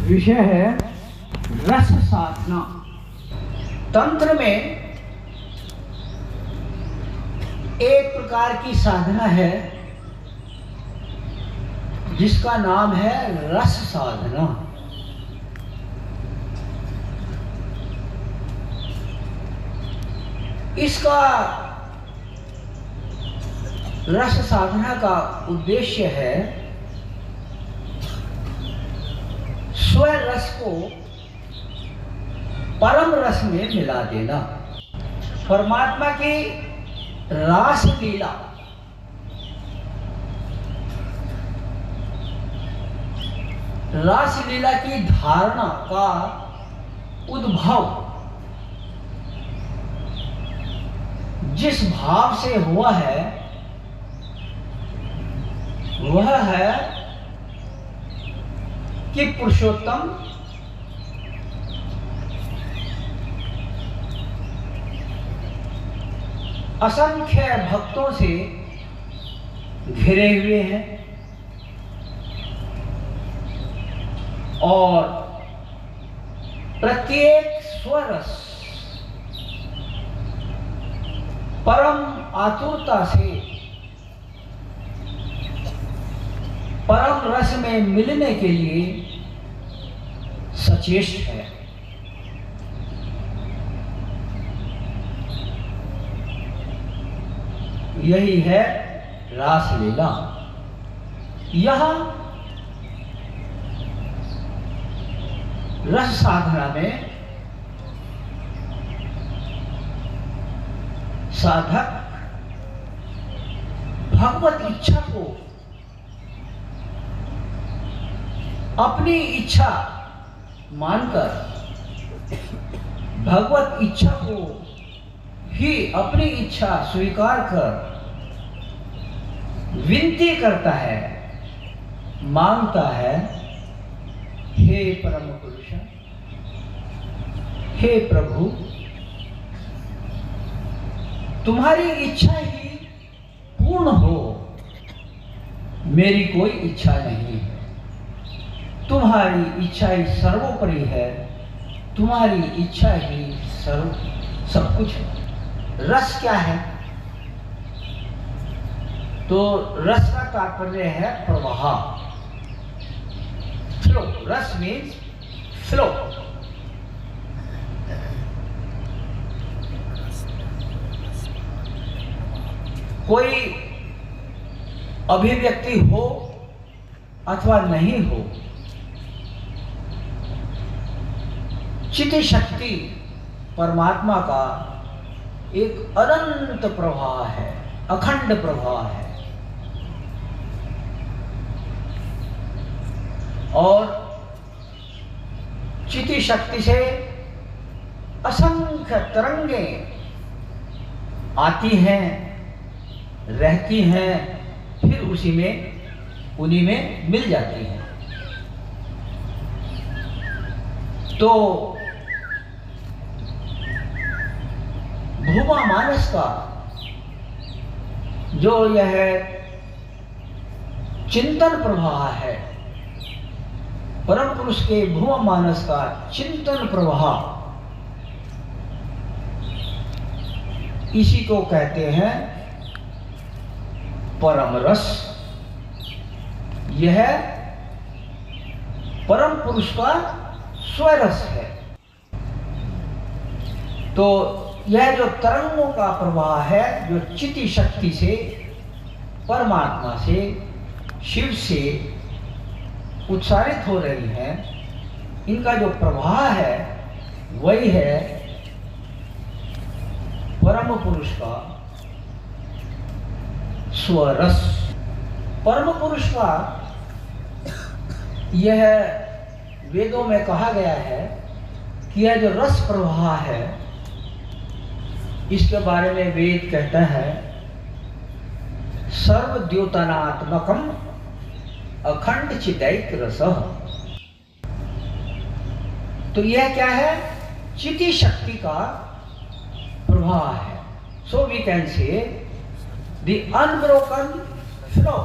विषय है रस साधना। तंत्र में एक प्रकार की साधना है जिसका नाम है रस साधना। इसका रस साधना का उद्देश्य है स्वयं रस को परम रस में मिला देना। परमात्मा की रास लीला रास लीला की धारणा का उद्भव जिस भाव से हुआ है वह है कि पुरुषोत्तम असंख्य भक्तों से घिरे हुए हैं और प्रत्येक स्वरस परम आतुरता से परम रस में मिलने के लिए सचेष्ट है। यही है रास लीला। यह रस साधना में साधक भगवत इच्छा को अपनी इच्छा मानकर भगवत इच्छा को ही अपनी इच्छा स्वीकार कर विनती करता है, मांगता है, हे परम पुरुष, हे प्रभु, तुम्हारी इच्छा ही पूर्ण हो, मेरी कोई इच्छा नहीं है। तुम्हारी इच्छा ही सर्वोपरि है, तुम्हारी इच्छा ही सब कुछ है। रस क्या है? तो रस का तात्पर्य है प्रवाह। फ्लो। रस मीन्स फ्लो। कोई अभिव्यक्ति हो अथवा नहीं हो, चित्त शक्ति परमात्मा का एक अनंत प्रवाह है, अखंड प्रवाह है और चित्त शक्ति से असंख्य तरंगें आती हैं, रहती हैं, फिर उन्हीं में मिल जाती हैं। तो भूमा मानस का जो यह चिंतन प्रवाह है, परम पुरुष के भूमा मानस का चिंतन प्रवाह, इसी को कहते हैं परम रस। यह परम पुरुष का स्वरस है। तो यह जो तरंगों का प्रवाह है, जो चित्त शक्ति से, परमात्मा से, शिव से उत्सारित हो रही हैं, इनका जो प्रवाह है वही है परम पुरुष का स्वरस। परम पुरुष का यह वेदों में कहा गया है कि यह जो रस प्रवाह है, इसके बारे में वेद कहता है सर्वद्योतनात्मकम अखंड चिदैक रस। तो यह क्या है? चित्त शक्ति का प्रवाह है। So we can say the unbroken flow,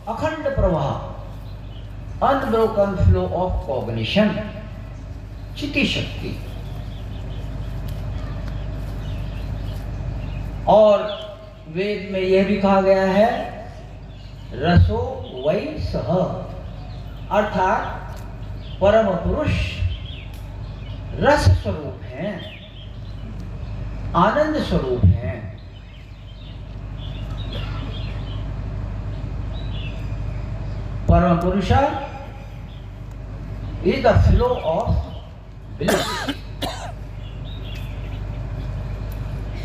अखंड प्रवाह। अनब्रोकन फ्लो ऑफ कॉग्निशन, चिति शक्ति। और वेद में यह भी कहा गया है रसो वै सह, अर्थात परम पुरुष रस स्वरूप हैं, आनंद स्वरूप हैं। परम पुरुष is the flow of bliss.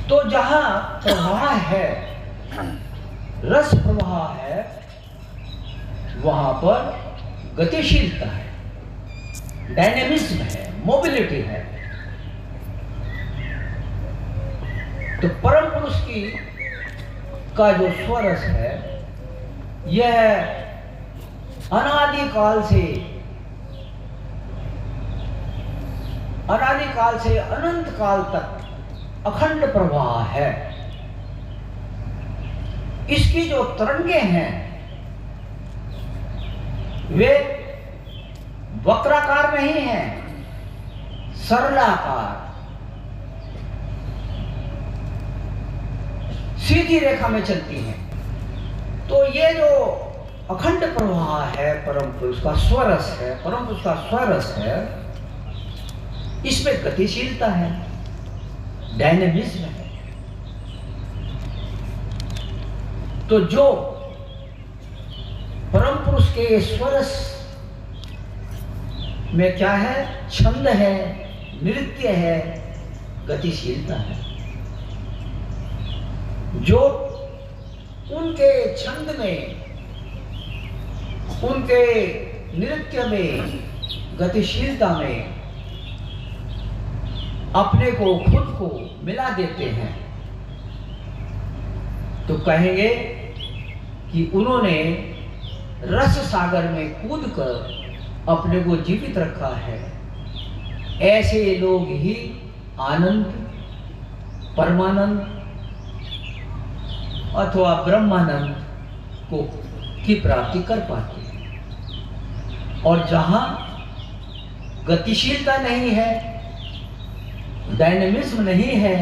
तो जहां प्रवाह है, रस प्रवाह है, वहां पर गतिशीलता है, डायनेमिज्म है, मोबिलिटी है। तो परम पुरुष की का जो स्वरस है, यह अनादिकाल से अनंत काल तक अखंड प्रवाह है। इसकी जो तरंगे हैं वे वक्राकार नहीं हैं, सरलाकार, सीधी रेखा में चलती हैं। तो ये जो अखंड प्रवाह है, परम पुरुष का स्वरस है, परम पुरुष का स्वरस है, इसमें गतिशीलता है, डायनेमिज्म है। तो जो परम पुरुष के स्वरस में क्या है, छंद है, नृत्य है, गतिशीलता है। जो उनके छंद में, उनके नृत्य में, गतिशीलता में अपने को, खुद को मिला देते हैं, तो कहेंगे कि उन्होंने रस सागर में कूदकर अपने को जीवित रखा है। ऐसे लोग ही आनंद, परमानंद अथवा ब्रह्मानंद को की प्राप्ति कर पाते हैं। और जहां गतिशीलता नहीं है, डायनेमिज्म नहीं है,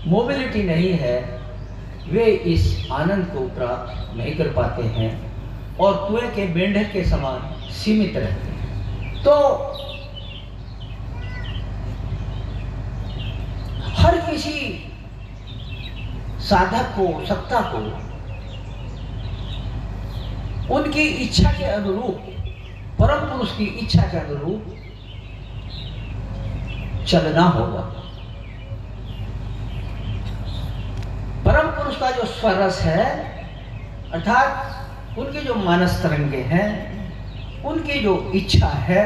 मोबिलिटी नहीं है, वे इस आनंद को प्राप्त नहीं कर पाते हैं और कुएं के मेंढक के समान सीमित रहते हैं। तो हर किसी साधक को, सत्ता को उनकी इच्छा के अनुरूप, परम पुरुष की इच्छा के अनुरूप चलना होगा। परम पुरुष का जो स्वरस है, अर्थात उनकी जो मानस तरंगे हैं, उनकी जो इच्छा है,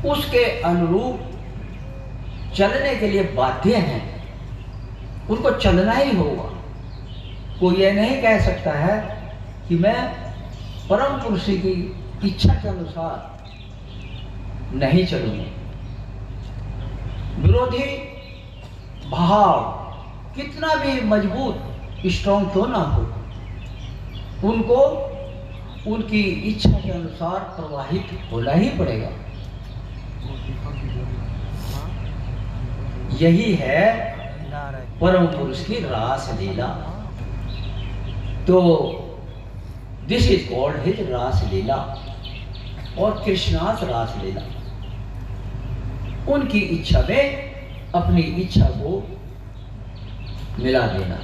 उसके अनुरूप चलने के लिए बाध्य हैं। उनको चलना ही होगा। कोई यह नहीं कह सकता है कि मैं परम पुरुष की इच्छा के अनुसार नहीं चलूंगा। विरोधी भाव कितना भी मजबूत, स्ट्रॉन्ग क्यों ना हो, उनको उनकी इच्छा के अनुसार प्रवाहित होना ही पड़ेगा। यही है परम पुरुष की रास लीला। तो दिस इज कॉल्ड हिज रास लीला और कृष्णास रास लीला। उनकी इच्छा में अपनी इच्छा को मिला देना।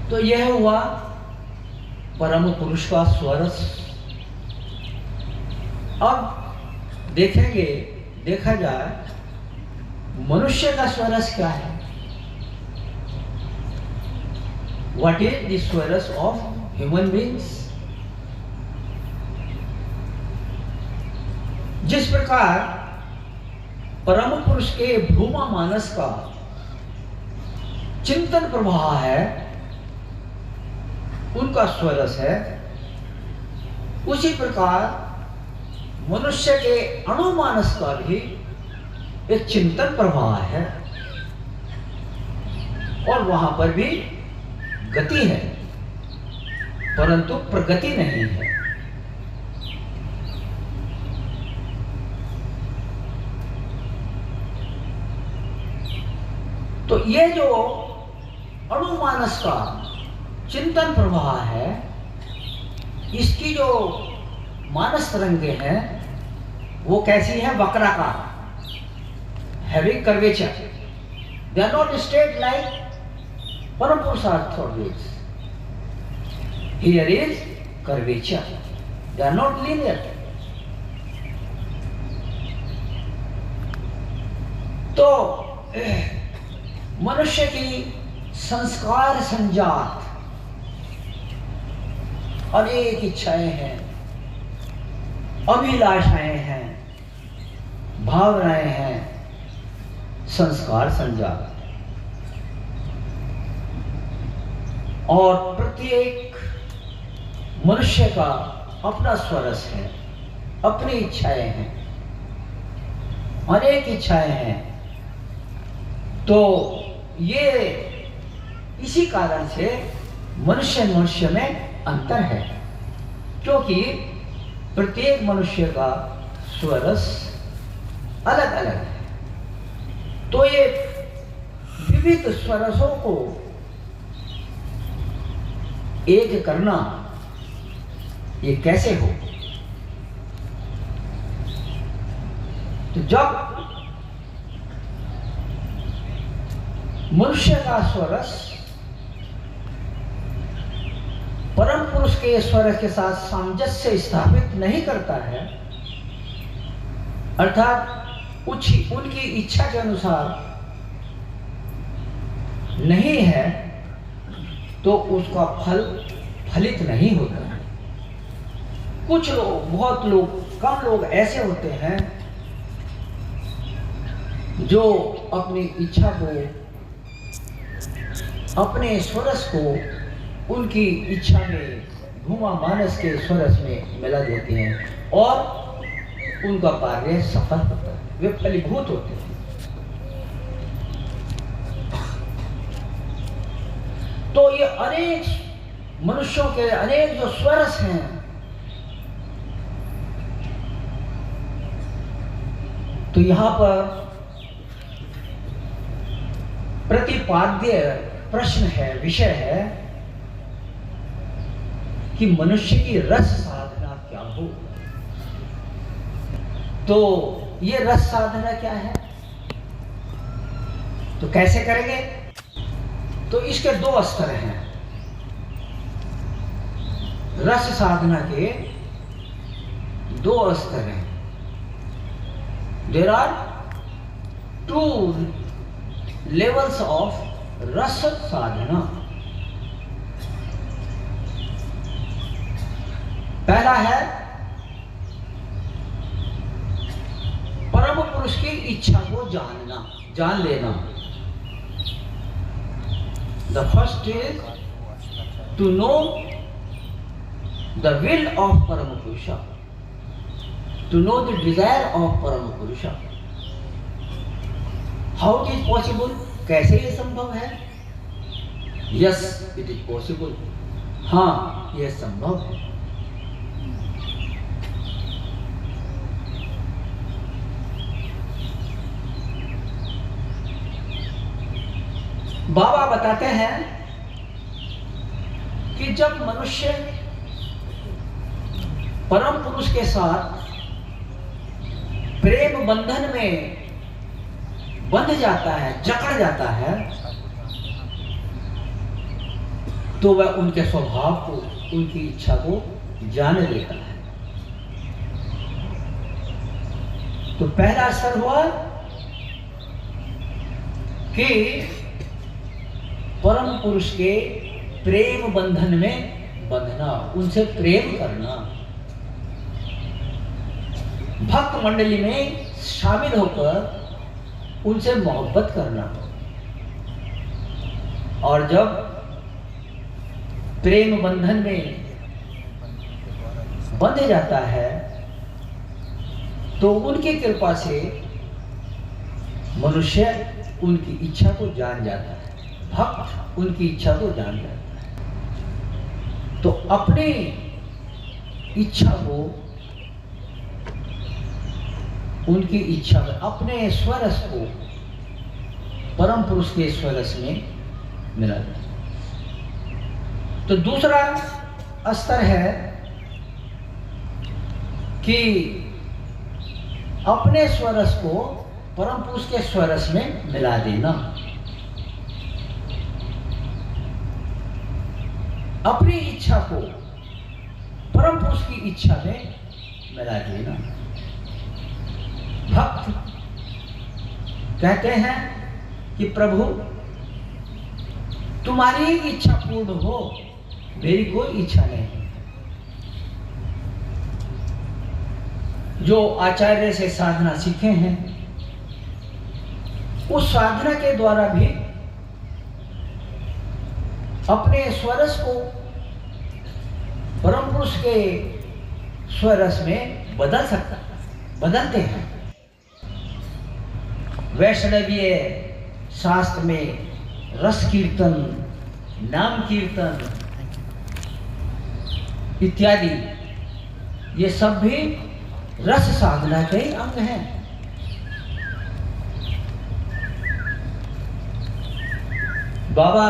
तो यह हुआ परम पुरुष का स्वरस। अब देखेंगे, देखा जाए मनुष्य का स्वरस क्या है। व्हाट इज द स्वरस ऑफ ह्यूमन बीइंग्स। जिस प्रकार परम पुरुष के भ्रूमा मानस का चिंतन प्रवाह है, उनका स्वरस है, उसी प्रकार मनुष्य के अणुमानस का भी एक चिंतन प्रवाह है और वहां पर भी गति है, परंतु प्रगति नहीं है। तो ये जो अणुमानस का चिंतन प्रवाह है, इसकी जो मानस तरंगे हैं वो कैसी है? वक्राकार, having curvature. They are not straight like परम पुरुषार्थ thought waves. Here is curvature, they are not linear. तो मनुष्य की संस्कार संजात अनेक इच्छाएं हैं, अभिलाषाएं हैं, भावनाएं हैं, संस्कार संजात। और प्रत्येक मनुष्य का अपना स्वरस है, अपनी इच्छाएं हैं, अनेक इच्छाएं हैं। तो ये इसी कारण से मनुष्य में अंतर है, क्योंकि प्रत्येक मनुष्य का स्वरस अलग अलग है। तो ये विविध स्वरसों को एक करना ये कैसे हो? तो जब मनुष्य का स्वरस परम पुरुष के स्वरस के साथ सामंजस्य स्थापित नहीं करता है, अर्थात उनकी इच्छा के अनुसार नहीं है, तो उसका फल फलित नहीं होता है। कुछ लोग, बहुत लोग, कम लोग ऐसे होते हैं जो अपनी इच्छा को, अपने स्वरस को उनकी इच्छा में, भूमा मानस के स्वरस में मिला देते हैं और उनका कार्य सफल होता है, वे फलीभूत होते हैं। तो ये अनेक मनुष्यों के अनेक जो स्वरस हैं, तो यहां पर प्रतिपाद्य प्रश्न है, विषय है कि मनुष्य की रस साधना क्या हो। तो ये रस साधना क्या है, तो कैसे करेंगे? तो इसके दो स्तर हैं। रस साधना के दो स्तर हैं। देयर आर 2 levels of रस साधना। पहला है परम पुरुष की इच्छा को जानना, जान लेना। The first is to know the will of Paramapurusha, to know the desire of Paramapurusha. How it is possible? कैसे ये संभव है? Yes, it is possible. हाँ, यह संभव है। बाबा बताते हैं कि जब मनुष्य परम पुरुष के साथ प्रेम बंधन में बंध जाता है, जकड़ जाता है, तो वह उनके स्वभाव को, उनकी इच्छा को जान लेता है। तो पहला स्तर हुआ कि परम पुरुष के प्रेम बंधन में बंधना, उनसे प्रेम करना, भक्त मंडली में शामिल होकर उनसे मोहब्बत करना। और जब प्रेम बंधन में बंध जाता है तो उनकी कृपा से मनुष्य उनकी इच्छा को जान जाता है, भक्त उनकी इच्छा को जान जाता है। तो अपनी इच्छा को, उनकी इच्छा में अपने स्वरस को परम पुरुष के स्वरस में मिला दे। तो दूसरा स्तर है कि अपने स्वरस को परम पुरुष के स्वरस में मिला देना, अपनी इच्छा को परम पुरुष की इच्छा में मिला देना। भक्त कहते हैं कि प्रभु तुम्हारी ही इच्छा पूर्ण हो, मेरी कोई इच्छा नहीं। जो आचार्य से साधना सीखे हैं, उस साधना के द्वारा भी अपने स्वरस को परम पुरुष के स्वरस में बदलते हैं। वैष्णवीय शास्त्र में रस कीर्तन, नाम कीर्तन इत्यादि ये सब भी रस साधना के अंग हैं। बाबा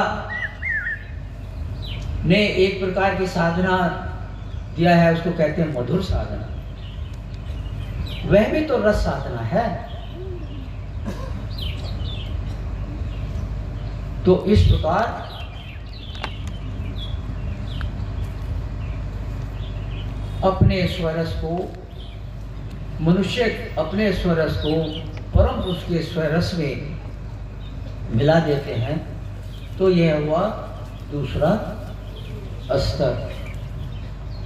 ने एक प्रकार की साधना दिया है, उसको कहते हैं मधुर साधना। वह भी तो रस साधना है। तो इस प्रकार अपने स्वरस को, मनुष्य अपने स्वरस को परम पुरुष के स्वरस में मिला देते हैं। तो यह हुआ दूसरा स्तर।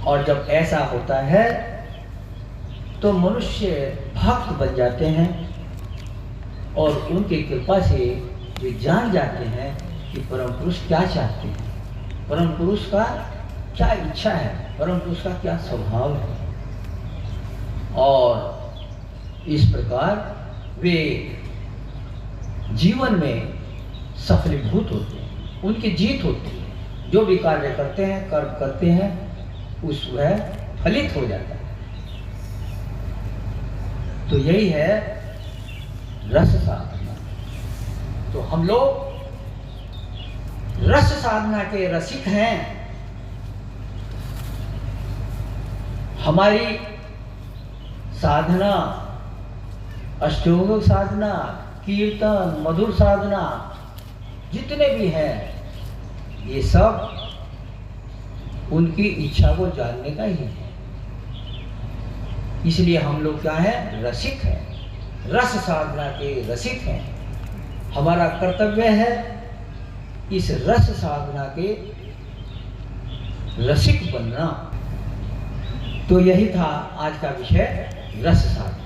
और जब ऐसा होता है तो मनुष्य भक्त बन जाते हैं और उनकी कृपा से वे जान जाते हैं कि परम पुरुष क्या चाहते हैं, परम पुरुष का क्या इच्छा है, परम पुरुष का क्या स्वभाव है। और इस प्रकार वे जीवन में सफलीभूत होते हैं, उनकी जीत होती है। जो भी कार्य करते हैं, कर्म करते हैं, उस वह फलित हो जाता है। तो यही है रस साधना। तो हम लोग रस साधना के रसिक हैं। हमारी साधना, अष्टोंग साधना, कीर्तन, मधुर साधना जितने भी हैं, ये सब उनकी इच्छा को जानने का ही है। इसलिए हम लोग क्या है, रसिक हैं, रस साधना के रसिक हैं। हमारा कर्तव्य है इस रस साधना के रसिक बनना। तो यही था आज का विषय, रस साधना।